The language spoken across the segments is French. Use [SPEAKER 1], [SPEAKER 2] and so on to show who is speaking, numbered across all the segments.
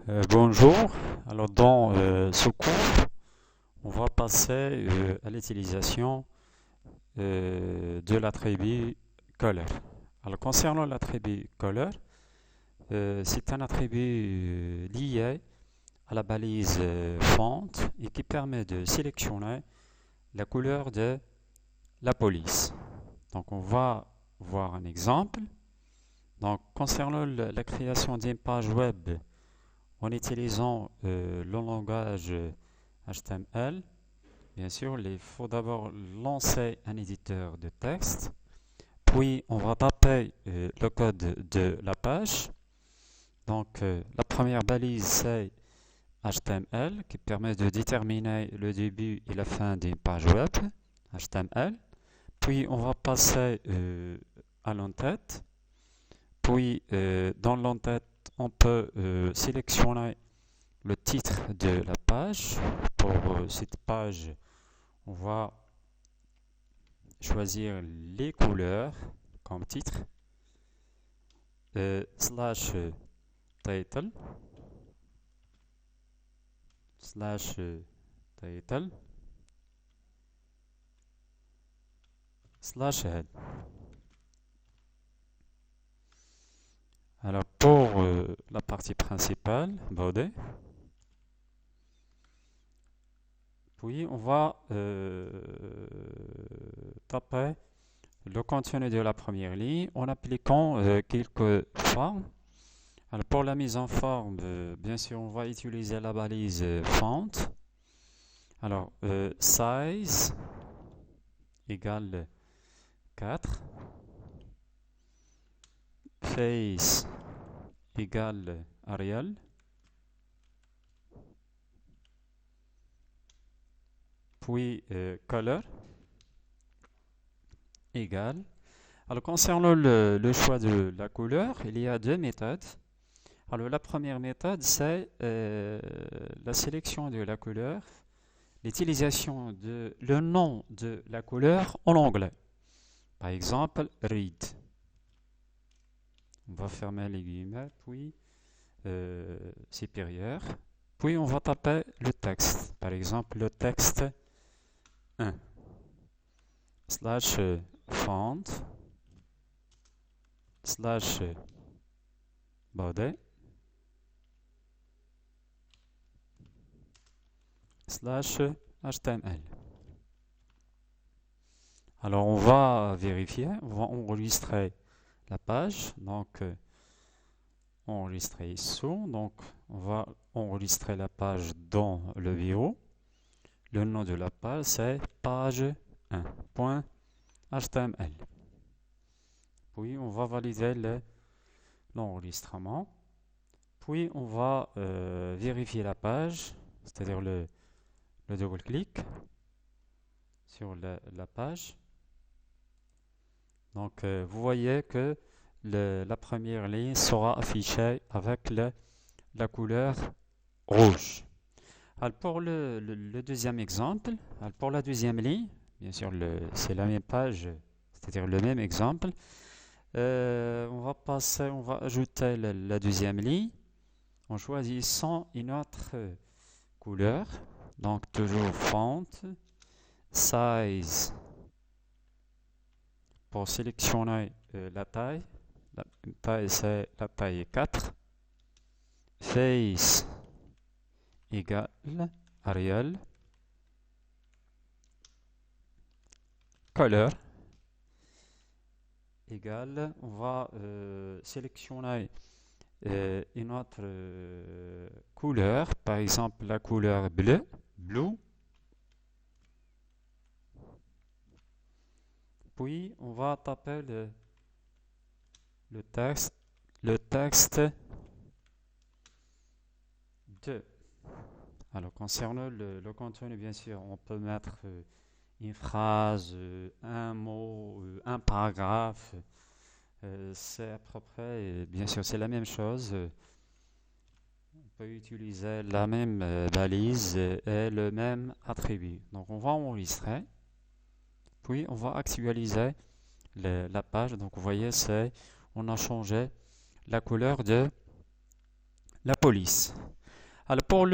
[SPEAKER 1] Bonjour. Alors dans ce cours, on va passer à l'utilisation de l'attribut color. Alors concernant l'attribut color, c'est un attribut lié à la balise font et qui permet de sélectionner la couleur de la police. Donc on va voir un exemple. Donc concernant la création d'une page web en utilisant le langage HTML, bien sûr, il faut d'abord lancer un éditeur de texte, puis on va taper le code de la page. Donc la première balise c'est HTML qui permet de déterminer le début et la fin d'une page web HTML. Puis on va passer à l'entête. Puis dans l'entête, on peut sélectionner le titre de la page. Pour cette page, on va choisir les couleurs comme titre, slash title, slash title, slash head. Alors pour la partie principale, body, puis on va taper le contenu de la première ligne en appliquant quelques formes. Alors pour la mise en forme, bien sûr, on va utiliser la balise font. Alors size égale 4, face égale Arial, puis color égale. Alors concernant le choix de la couleur, il y a deux méthodes. Alors la première méthode, c'est la sélection de la couleur, l'utilisation de le nom de la couleur en anglais. Par exemple, read. On va fermer les guillemets, puis supérieur. Puis on va taper le texte. Par exemple, le texte 1 slash font slash body slash HTML. Alors on va vérifier, on va enregistrer la page. Donc enregistrer ici. Donc on va enregistrer la page dans le bureau. Le nom de la page c'est page 1.html. Puis on va valider l'enregistrement. Puis on va vérifier la page, c'est-à-dire le double-clic sur la page. Donc vous voyez que la première ligne sera affichée avec la couleur rouge. Alors pour le deuxième exemple, alors pour la deuxième ligne, bien sûr c'est la même page, c'est-à-dire le même exemple. On va ajouter la deuxième ligne en choisissant une autre couleur. Donc toujours font, size pour sélectionner la taille. La taille c'est la taille 4. Face égale Arial. Color égale, on va sélectionner une autre couleur, par exemple la couleur bleu, blue. Puis on va taper le texte, le texte 2. Alors concernant le contenu, bien sûr, on peut mettre une phrase, un mot, un paragraphe. C'est à peu près, bien sûr, c'est la même chose. On peut utiliser la même balise et le même attribut. Donc on va enregistrer, puis on va actualiser la page. Donc vous voyez, on a changé la couleur de la police. Alors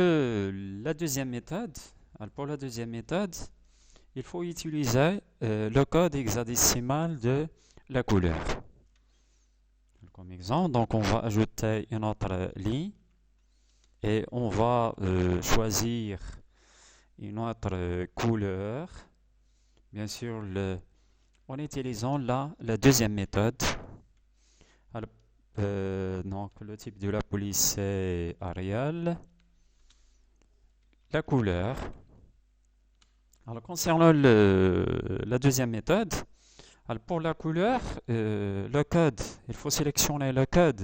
[SPEAKER 1] la deuxième méthode, il faut utiliser le code hexadécimal de la couleur. Comme exemple, donc on va ajouter une autre ligne et on va choisir une autre couleur, bien sûr en utilisant la deuxième méthode. Alors, donc le type de la police c'est Arial. La couleur. Alors concernant la deuxième méthode, alors pour la couleur, le code, il faut sélectionner le code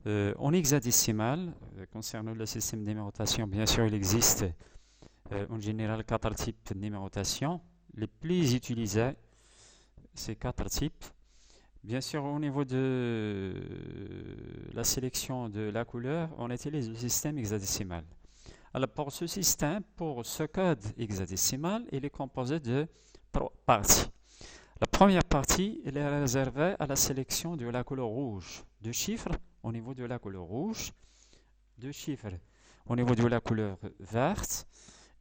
[SPEAKER 1] en hexadécimal. Concernant le système de numérotation, bien sûr, il existe en général 4 types de numérotation. Les plus utilisés, c'est 4 types. Bien sûr, au niveau de la sélection de la couleur, on utilise le système hexadécimal. Alors pour ce système, pour ce code hexadécimal, il est composé de 3 parties. La première partie, elle est réservée à la sélection de la couleur rouge. 2 chiffres au niveau de la couleur rouge, 2 chiffres au niveau de la couleur verte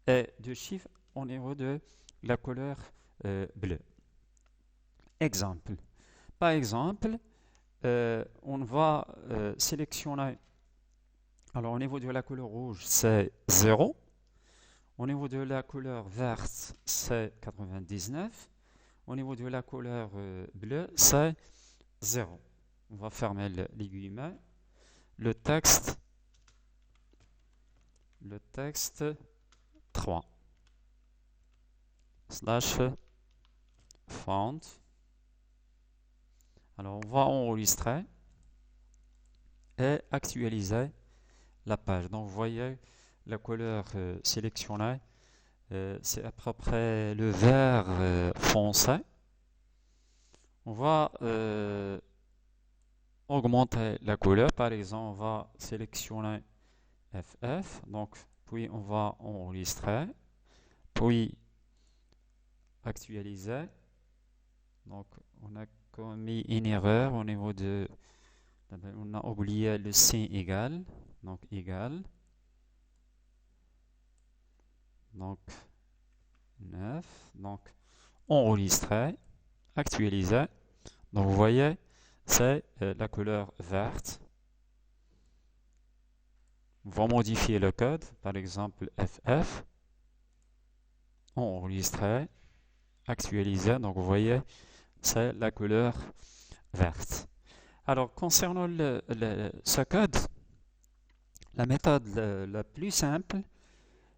[SPEAKER 1] et 2 chiffres au niveau de la couleur bleue. Exemple. Par exemple, on va sélectionner, alors au niveau de la couleur rouge, c'est 0. Au niveau de la couleur verte, c'est 99. Au niveau de la couleur bleue, c'est 0. On va fermer les guillemets. Le texte 3 slash font. Alors on va enregistrer et actualiser la page. Donc vous voyez la couleur sélectionnée, c'est à peu près le vert foncé. On va augmenter la couleur. Par exemple, on va sélectionner FF. Donc, puis on va enregistrer. Puis actualiser. Donc, on a commis une erreur au niveau de... On a oublié le signe égal. Donc, égal. Donc, 9. Donc, enregistrer. Actualiser. Donc, vous voyez, c'est la couleur verte. On va modifier le code, par exemple FF, enregistrer, actualiser. Donc vous voyez, c'est la couleur verte. Alors concernant ce code, la méthode la plus simple,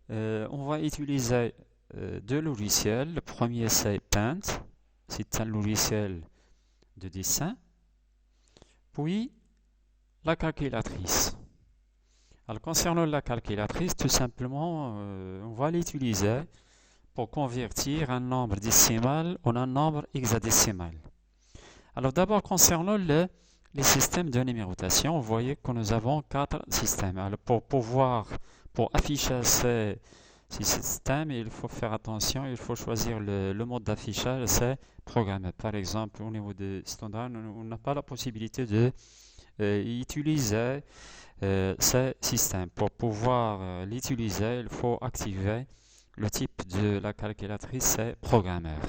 [SPEAKER 1] on va utiliser 2 logiciels. Le premier c'est Paint, c'est un logiciel de dessin. Puis la calculatrice. Alors concernant la calculatrice, tout simplement, on va l'utiliser pour convertir un nombre décimal en un nombre hexadécimal. Alors d'abord concernant les systèmes de numérotation, vous voyez que nous avons 4 systèmes. Alors pour afficher ces systèmes, il faut faire attention, il faut choisir le mode d'affichage, c'est programmé. Par exemple, au niveau des standards, on n'a pas la possibilité de utiliser ces systèmes. Pour pouvoir l'utiliser, il faut activer le type de la calculatrice, c'est programmeur.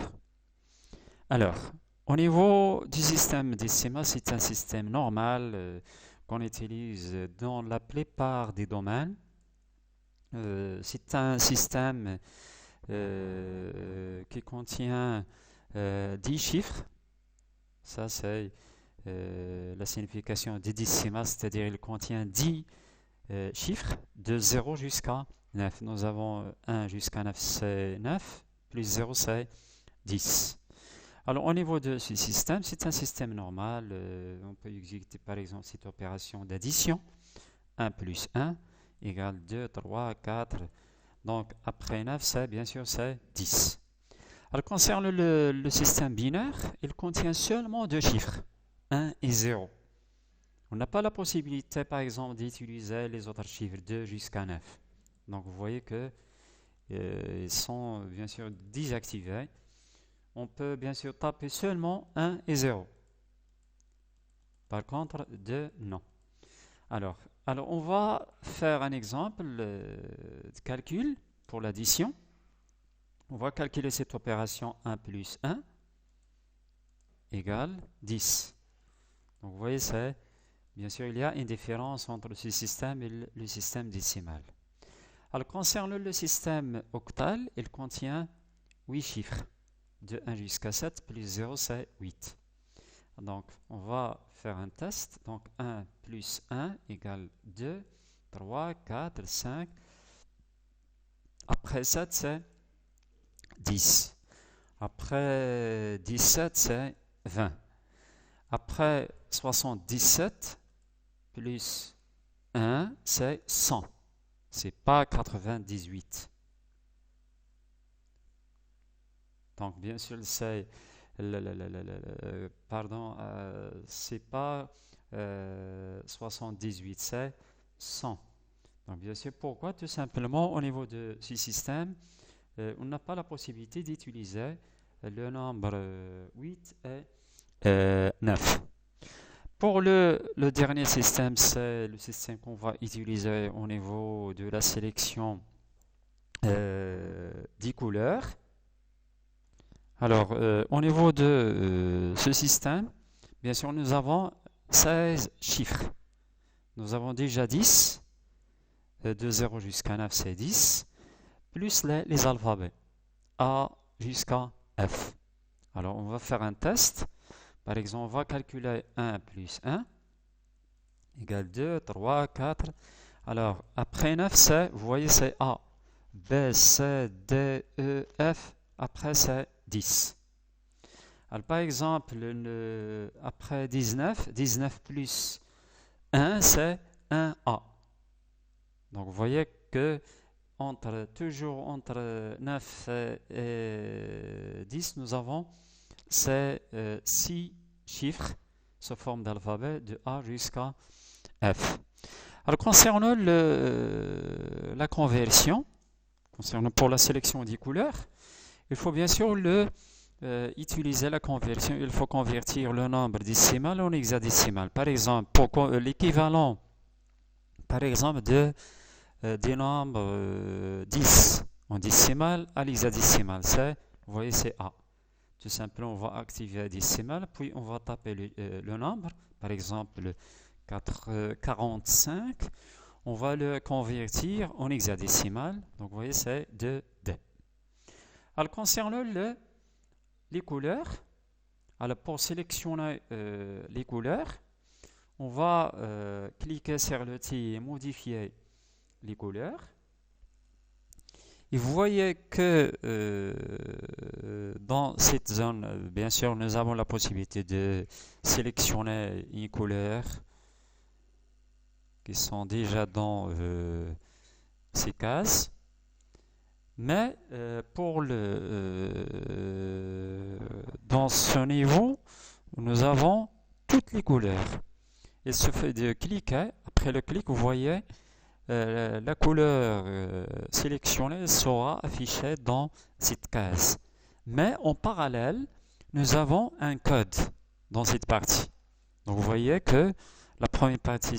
[SPEAKER 1] Alors, au niveau du système décimal, c'est un système normal qu'on utilise dans la plupart des domaines. C'est un système qui contient 10 chiffres. Ça, c'est la signification des décimales, c'est-à-dire il contient 10 chiffres de 0 jusqu'à 9. Nous avons 1 jusqu'à 9, c'est 9, plus 0, c'est 10. Alors au niveau de ce système, c'est un système normal. On peut exécuter par exemple cette opération d'addition. 1 plus 1 égale 2, 3, 4. Donc après 9, c'est bien sûr c'est 10. Alors concernant le système binaire, il contient seulement 2 chiffres, 1 et 0. On n'a pas la possibilité, par exemple, d'utiliser les autres chiffres 2 jusqu'à 9. Donc vous voyez que ils sont bien sûr désactivés. On peut bien sûr taper seulement 1 et 0. Par contre, 2, non. Alors, alors, on va faire un exemple de calcul pour l'addition. On va calculer cette opération 1 plus 1 égale 10. Donc, vous voyez, bien sûr, il y a une différence entre ce système et le système décimal. Alors, concernant le système octal, il contient 8 chiffres. De 1 jusqu'à 7 plus 0, c'est 8. Donc, on va faire un test. Donc, 1 plus 1 égale 2, 3, 4, 5. Après 7, c'est 10. Après 17, c'est 20. Après 77 plus 1, c'est 100. C'est pas 98. Donc, bien sûr, c'est pardon, c'est pas 78, c'est 100. Donc, bien sûr, pourquoi? Tout simplement, au niveau de ce système, on n'a pas la possibilité d'utiliser le nombre 8 et 9. Pour le dernier système, c'est le système qu'on va utiliser au niveau de la sélection des couleurs. Alors, au niveau de ce système, bien sûr, nous avons 16 chiffres. Nous avons déjà 10, de 0 jusqu'à 9, c'est 10, plus les alphabets, A jusqu'à F. Alors, on va faire un test. Par exemple, on va calculer 1 plus 1 égale 2, 3, 4. Alors, après 9, vous voyez, c'est A, B, C, D, E, F. Après, c'est 10. Alors, par exemple, après 19, 19 plus 1, c'est 1A. Donc, vous voyez que toujours entre 9 et 10, nous avons ces 6 chiffres sous forme d'alphabet de A jusqu'à F. Alors, concernant la conversion, pour la sélection des couleurs, il faut bien sûr utiliser la conversion. Il faut convertir le nombre décimal en hexadécimal. Par exemple, pour l'équivalent, par exemple, des nombres 10 en décimal à l'hexadécimal, vous voyez, c'est A. Tout simplement, on va activer la décimale, puis on va taper le nombre, par exemple 45. On va le convertir en hexadécimal. Donc, vous voyez, c'est 2D. Alors, concernant les couleurs, alors pour sélectionner les couleurs, on va cliquer sur l'outil et modifier les couleurs. Et vous voyez que dans cette zone, bien sûr, nous avons la possibilité de sélectionner une couleur qui sont déjà dans ces cases. Mais dans ce niveau, nous avons toutes les couleurs. Il suffit de cliquer. Après le clic, vous voyez la couleur sélectionnée sera affichée dans cette case. Mais en parallèle, nous avons un code dans cette partie. Donc vous voyez que la première partie,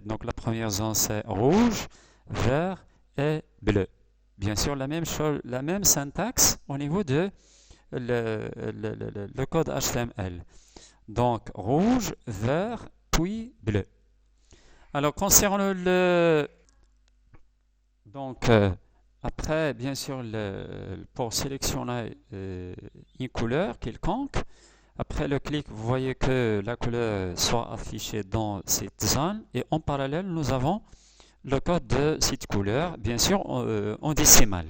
[SPEAKER 1] donc la première zone, c'est rouge, vert et bleu. Bien sûr, la même chose, la même syntaxe au niveau de le code HTML. Donc rouge, vert, puis bleu. Alors concernant donc après, bien sûr, pour sélectionner une couleur quelconque, après le clic, vous voyez que la couleur soit affichée dans cette zone et en parallèle, nous avons le code de cette couleur, bien sûr, en décimal.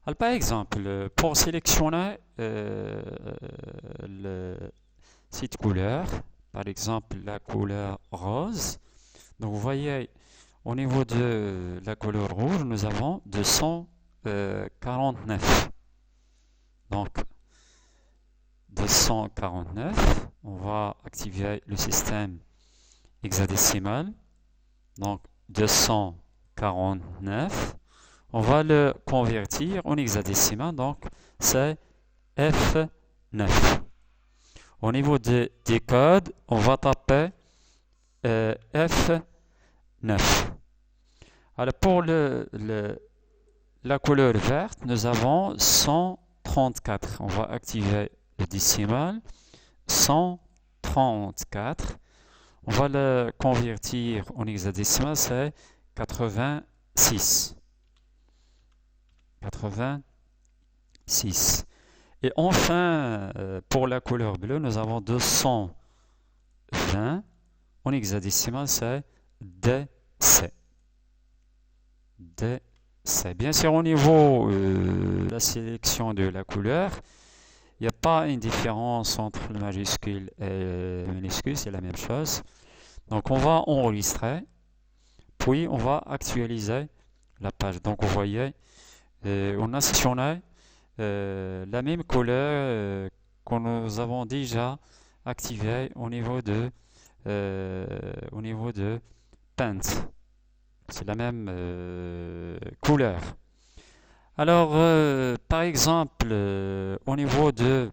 [SPEAKER 1] Alors, par exemple, pour sélectionner cette couleur, par exemple la couleur rose, donc vous voyez au niveau de la couleur rouge, nous avons 249. Donc, 249, on va activer le système hexadécimal. Donc, 249, on va le convertir en hexadécimal, donc c'est F9. Au niveau des codes, on va taper F9. 9. Alors pour la couleur verte, nous avons 134. On va activer le décimal. 134. On va le convertir en hexadécimal, c'est 86. 86. Et enfin, pour la couleur bleue, nous avons 220. En hexadécimal, c'est DC. DC. Bien sûr, au niveau de la sélection de la couleur, il n'y a pas une différence entre le majuscule et le minuscule, c'est la même chose. Donc on va enregistrer, puis on va actualiser la page. Donc vous voyez, on a sélectionné la même couleur que nous avons déjà activée au niveau de Paint. C'est la même couleur. Alors, par exemple, au niveau de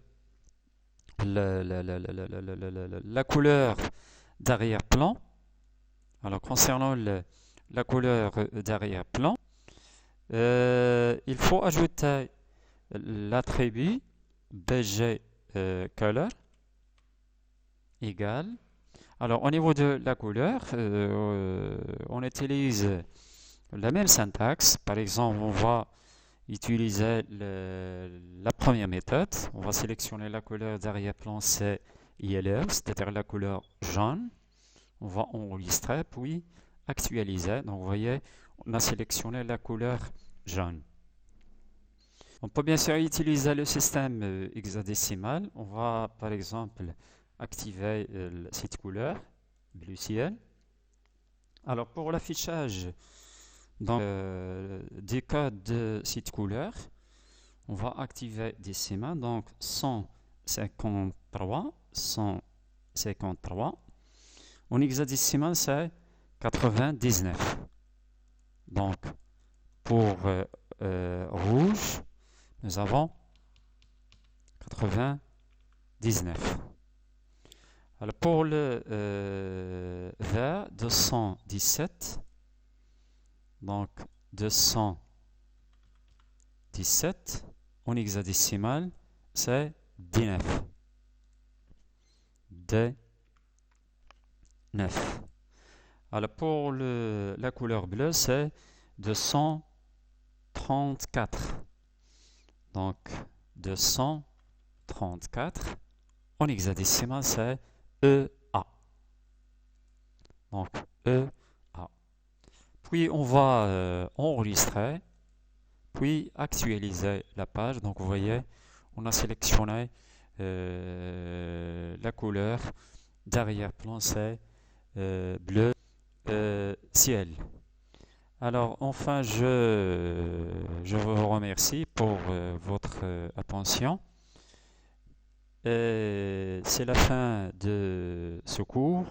[SPEAKER 1] la couleur d'arrière-plan, alors concernant la couleur d'arrière-plan, il faut ajouter l'attribut BG color égale. Alors, au niveau de la couleur, on utilise la même syntaxe. Par exemple, on va utiliser la première méthode. On va sélectionner la couleur d'arrière-plan, c'est yellow, c'est-à-dire la couleur jaune. On va enregistrer, puis actualiser. Donc, vous voyez, on a sélectionné la couleur jaune. On peut bien sûr utiliser le système hexadécimal. On va, par exemple, activer cette couleur, bleu ciel. Alors, pour l'affichage des codes de cette couleur, on va activer décimal, donc 153, 153. En hexadécimal, c'est 99. Donc, pour rouge, nous avons 99. Alors, pour le vert, 217. Donc, 217 en hexadécimal, c'est 19. D9. Alors, pour la couleur bleue, c'est 234. Donc, 234 en hexadécimal, c'est EA. Donc, EA. Puis on va enregistrer, puis actualiser la page. Donc vous voyez, on a sélectionné la couleur d'arrière-plan, c'est bleu ciel. Alors enfin, je vous remercie pour votre attention. C'est la fin de ce cours.